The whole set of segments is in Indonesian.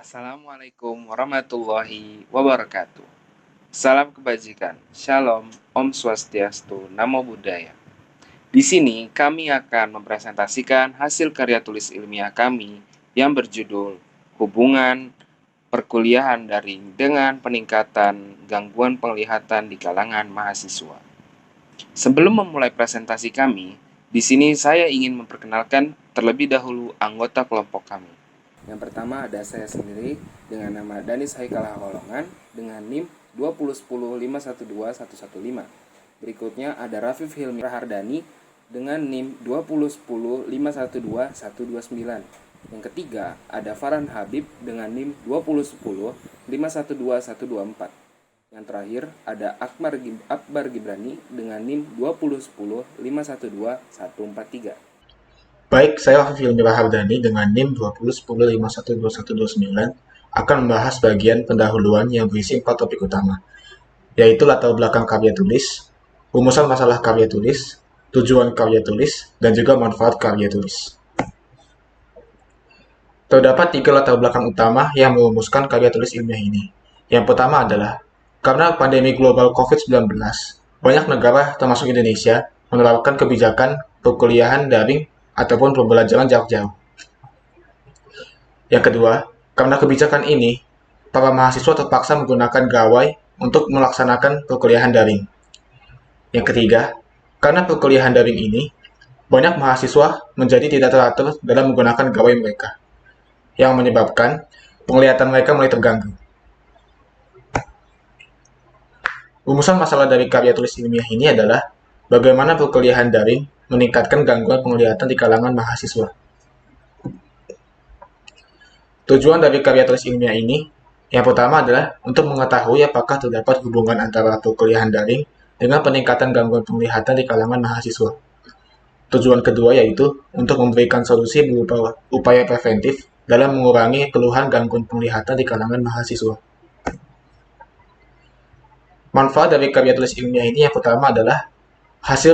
Assalamualaikum warahmatullahi wabarakatuh. Salam kebajikan, Shalom, Om Swastiastu, Namo Buddhaya. Di sini kami akan mempresentasikan hasil karya tulis ilmiah kami yang berjudul Hubungan Perkuliahan Daring dengan Peningkatan Gangguan Penglihatan di Kalangan Mahasiswa. Sebelum memulai presentasi kami, di sini saya ingin memperkenalkan terlebih dahulu anggota kelompok kami. Yang pertama ada saya sendiri dengan nama Danis Haikal Hakolongan dengan NIM 20105121115. Berikutnya ada Rafif Hilmi Rahardani dengan NIM 20105121129. Yang ketiga ada Farhan Habib dengan NIM 20105121124. Yang terakhir ada Akbar Gibrani dengan NIM 20105121143. Baik, saya Raffi Hilmi Rahardani dengan NIM 2010512129 akan membahas bagian pendahuluan yang berisi 4 topik utama, yaitu latar belakang karya tulis, rumusan masalah karya tulis, tujuan karya tulis, dan juga manfaat karya tulis. Terdapat 3 latar belakang utama yang merumuskan karya tulis ilmiah ini. Yang pertama adalah, karena pandemi global COVID-19, banyak negara termasuk Indonesia menerapkan kebijakan perkuliahan daring ataupun pembelajaran jarak jauh. Yang kedua, karena kebijakan ini, para mahasiswa terpaksa menggunakan gawai untuk melaksanakan perkuliahan daring. Yang ketiga, karena perkuliahan daring ini, banyak mahasiswa menjadi tidak teratur dalam menggunakan gawai mereka, yang menyebabkan penglihatan mereka mulai terganggu. Rumusan masalah dari karya tulis ilmiah ini adalah bagaimana perkuliahan daring meningkatkan gangguan penglihatan di kalangan mahasiswa. Tujuan dari karya tulis ilmiah ini yang pertama adalah untuk mengetahui apakah terdapat hubungan antara perkuliahan daring dengan peningkatan gangguan penglihatan di kalangan mahasiswa. Tujuan kedua yaitu untuk memberikan solusi berupa upaya preventif dalam mengurangi keluhan gangguan penglihatan di kalangan mahasiswa. Manfaat dari karya tulis ilmiah ini yang pertama adalah hasil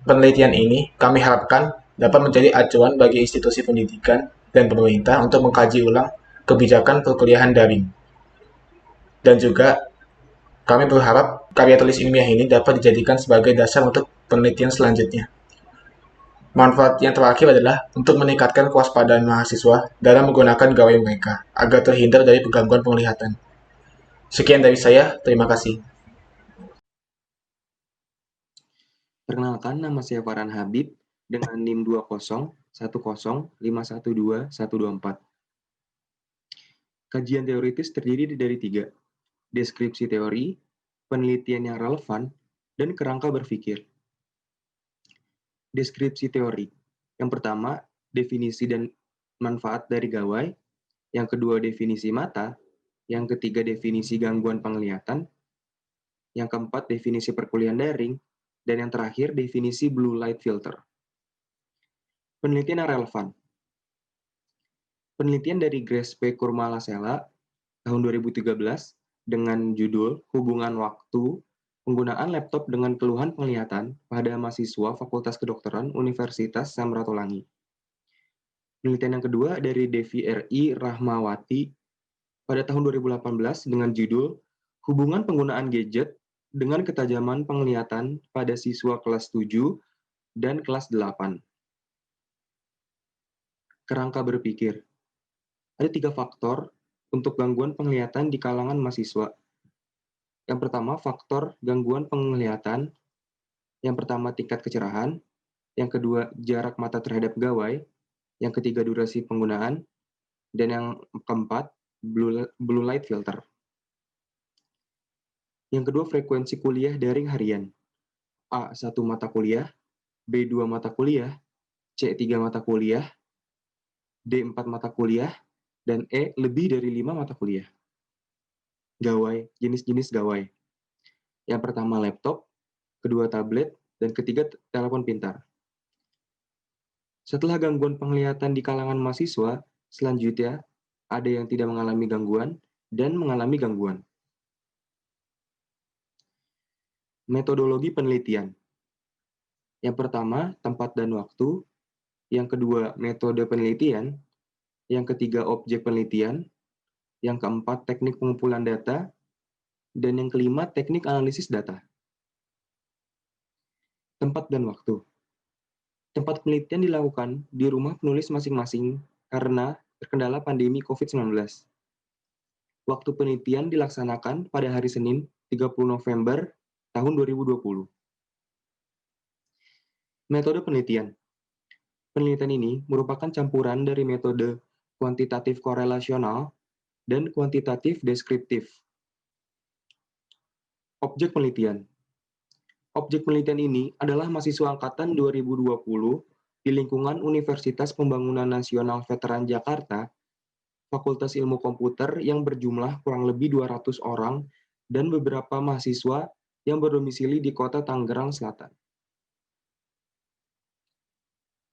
penelitian ini kami harapkan dapat menjadi acuan bagi institusi pendidikan dan pemerintah untuk mengkaji ulang kebijakan perkuliahan daring. Dan juga kami berharap karya tulis ilmiah ini dapat dijadikan sebagai dasar untuk penelitian selanjutnya. Manfaat yang terakhir adalah untuk meningkatkan kewaspadaan mahasiswa dalam menggunakan gawai mereka agar terhindar dari gangguan penglihatan. Sekian dari saya, terima kasih. Perkenalkan, nama saya Farhan Habib dengan NIM 20105121124. Kajian teoritis terdiri dari 3, deskripsi teori, penelitian yang relevan, dan kerangka berpikir. Deskripsi teori. Yang pertama, definisi dan manfaat dari gawai. Yang kedua, definisi mata. Yang ketiga, definisi gangguan penglihatan. Yang keempat, definisi perkuliahan daring. Dan yang terakhir, definisi blue light filter. Penelitian yang relevan. Penelitian dari Grace P. Kurmalasela tahun 2013 dengan judul Hubungan Waktu Penggunaan Laptop dengan Keluhan Penglihatan pada Mahasiswa Fakultas Kedokteran Universitas Samratulangi. Penelitian yang kedua dari Devi R.I. Rahmawati pada tahun 2018 dengan judul Hubungan Penggunaan Gadget dengan Ketajaman Penglihatan pada Siswa Kelas 7 dan Kelas 8. Kerangka berpikir. Ada 3 faktor untuk gangguan penglihatan di kalangan mahasiswa. Yang pertama, faktor gangguan penglihatan. Yang pertama, tingkat kecerahan. Yang kedua, jarak mata terhadap gawai. Yang ketiga, durasi penggunaan. Dan yang keempat, blue light filter. Yang kedua, frekuensi kuliah daring harian. A. 1 mata kuliah, B. 2 mata kuliah, C. 3 mata kuliah, D. 4 mata kuliah, dan E. lebih dari 5 mata kuliah. Gawai, jenis-jenis gawai. Yang pertama laptop, kedua tablet, dan ketiga telepon pintar. Setelah gangguan penglihatan di kalangan mahasiswa, selanjutnya ada yang tidak mengalami gangguan dan mengalami gangguan. Metodologi penelitian. Yang pertama, tempat dan waktu. Yang kedua, metode penelitian. Yang ketiga, objek penelitian. yang keempat teknik pengumpulan data, dan yang kelima teknik analisis data. Tempat dan waktu. Tempat penelitian dilakukan di rumah penulis masing-masing karena terkendala pandemi COVID-19. Waktu penelitian dilaksanakan pada hari Senin, 30 November tahun 2020. Metode penelitian. Penelitian ini merupakan campuran dari metode kuantitatif korelasional dan kuantitatif deskriptif. Objek penelitian. Objek penelitian ini adalah mahasiswa angkatan 2020 di lingkungan Universitas Pembangunan Nasional Veteran Jakarta, Fakultas Ilmu Komputer yang berjumlah kurang lebih 200 orang, dan beberapa mahasiswa yang berdomisili di kota Tangerang Selatan.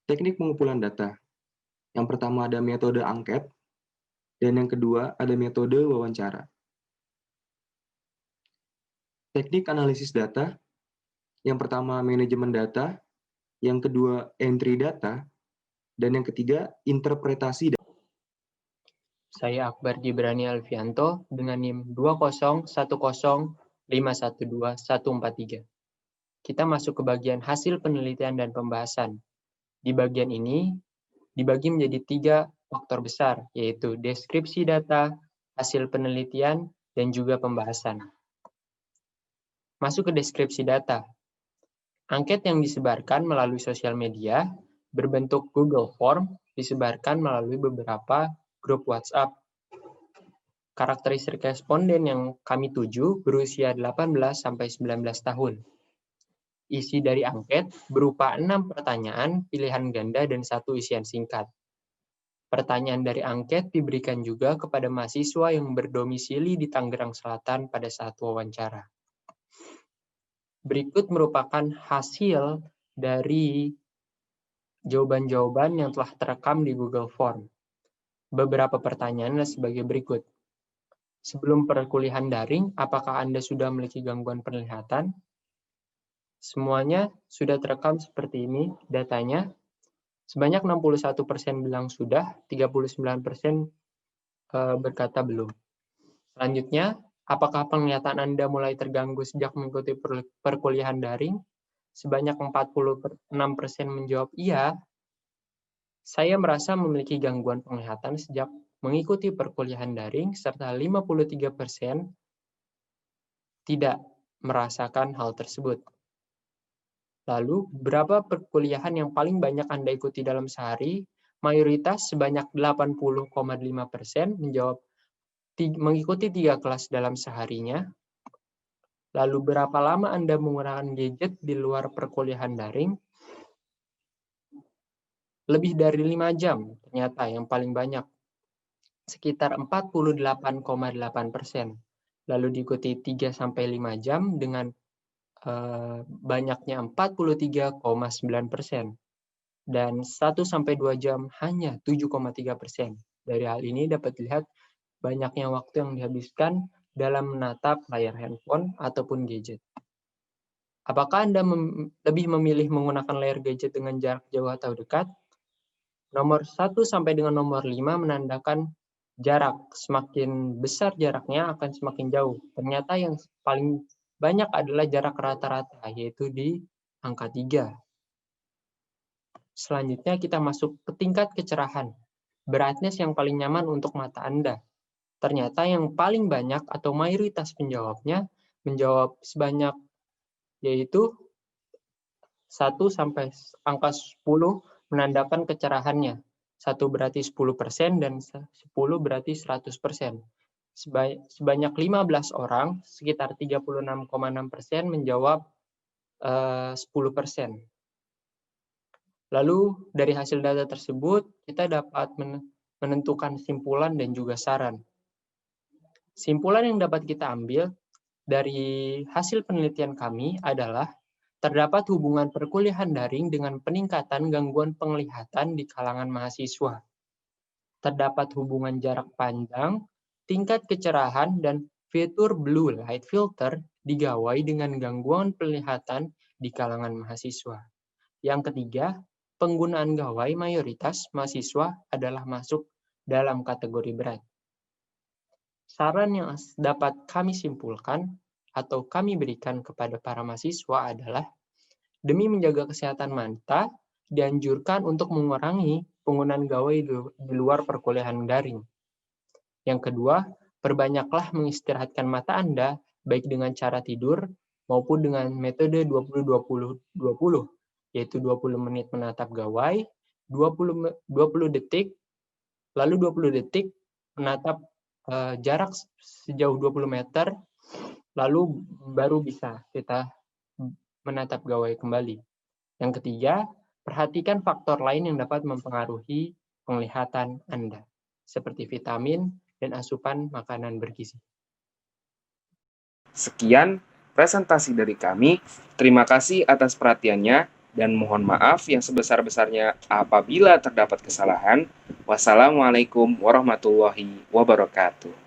Teknik pengumpulan data. Yang pertama ada metode angket, dan yang kedua ada metode wawancara. Teknik analisis data. Yang pertama manajemen data, yang kedua entry data, dan yang ketiga interpretasi data. Saya Akbar Jibrani Alfianto dengan NIM 20105121143. Kita masuk ke bagian hasil penelitian dan pembahasan. Di bagian ini dibagi menjadi 3 faktor besar, yaitu deskripsi data, hasil penelitian, dan juga pembahasan. Masuk ke deskripsi data. Angket yang disebarkan melalui sosial media berbentuk Google Form disebarkan melalui beberapa grup WhatsApp. Karakteristik responden yang kami tuju berusia 18-19 tahun. Isi dari angket berupa 6 pertanyaan, pilihan ganda, dan 1 isian singkat. Pertanyaan dari angket diberikan juga kepada mahasiswa yang berdomisili di Tangerang Selatan pada saat wawancara. Berikut merupakan hasil dari jawaban-jawaban yang telah terekam di Google Form. Beberapa pertanyaan sebagai berikut. Sebelum perkuliahan daring, apakah Anda sudah memiliki gangguan penglihatan? Semuanya sudah terekam seperti ini datanya. Sebanyak 61% bilang sudah, 39% berkata belum. Selanjutnya, apakah penglihatan Anda mulai terganggu sejak mengikuti perkuliahan daring? Sebanyak 46% menjawab iya. Saya merasa memiliki gangguan penglihatan sejak mengikuti perkuliahan daring, serta 53% tidak merasakan hal tersebut. Lalu, berapa perkuliahan yang paling banyak Anda ikuti dalam sehari? Mayoritas sebanyak 80,5% menjawab mengikuti 3 kelas dalam seharinya. Lalu, berapa lama Anda menggunakan gadget di luar perkuliahan daring? Lebih dari 5 jam, ternyata yang paling banyak. Sekitar 48,8%. Lalu diikuti 3-5 jam dengan banyaknya 43,9%. Dan 1-2 jam hanya 7,3%. Dari hal ini dapat dilihat banyaknya waktu yang dihabiskan dalam menatap layar handphone ataupun gadget. Apakah Anda lebih memilih menggunakan layar gadget dengan jarak jauh atau dekat? Nomor 1 sampai dengan nomor 5 menandakan jarak. Semakin besar jaraknya akan semakin jauh. Ternyata yang paling banyak adalah jarak rata-rata, yaitu di angka 3. Selanjutnya kita masuk ke tingkat kecerahan. Brightness yang paling nyaman untuk mata Anda. Ternyata yang paling banyak atau mayoritas penjawabnya menjawab sebanyak, yaitu 1 sampai angka 10 menandakan kecerahannya. 1 berarti 10% dan 10 berarti 100%. Sebanyak 15 orang, sekitar 36,6% menjawab 10%. Lalu dari hasil data tersebut, kita dapat menentukan simpulan dan juga saran. Simpulan yang dapat kita ambil dari hasil penelitian kami adalah terdapat hubungan perkuliahan daring dengan peningkatan gangguan penglihatan di kalangan mahasiswa. Terdapat hubungan jarak pandang, tingkat kecerahan, dan fitur blue light filter digawai dengan gangguan penglihatan di kalangan mahasiswa. Yang ketiga, penggunaan gawai mayoritas mahasiswa adalah masuk dalam kategori berat. Saran yang dapat kami simpulkan atau kami berikan kepada para mahasiswa adalah, demi menjaga kesehatan mata, dianjurkan untuk mengurangi penggunaan gawai di luar perkuliahan daring. Yang kedua, perbanyaklah mengistirahatkan mata Anda, baik dengan cara tidur maupun dengan metode 20-20-20, yaitu 20 menit menatap gawai, 20 detik, lalu 20 detik menatap jarak sejauh 20 meter, lalu baru bisa kita menatap gawai kembali. Yang ketiga, perhatikan faktor lain yang dapat mempengaruhi penglihatan Anda, seperti vitamin dan asupan makanan bergizi. Sekian presentasi dari kami. Terima kasih atas perhatiannya dan mohon maaf yang sebesar-besarnya apabila terdapat kesalahan. Wassalamualaikum warahmatullahi wabarakatuh.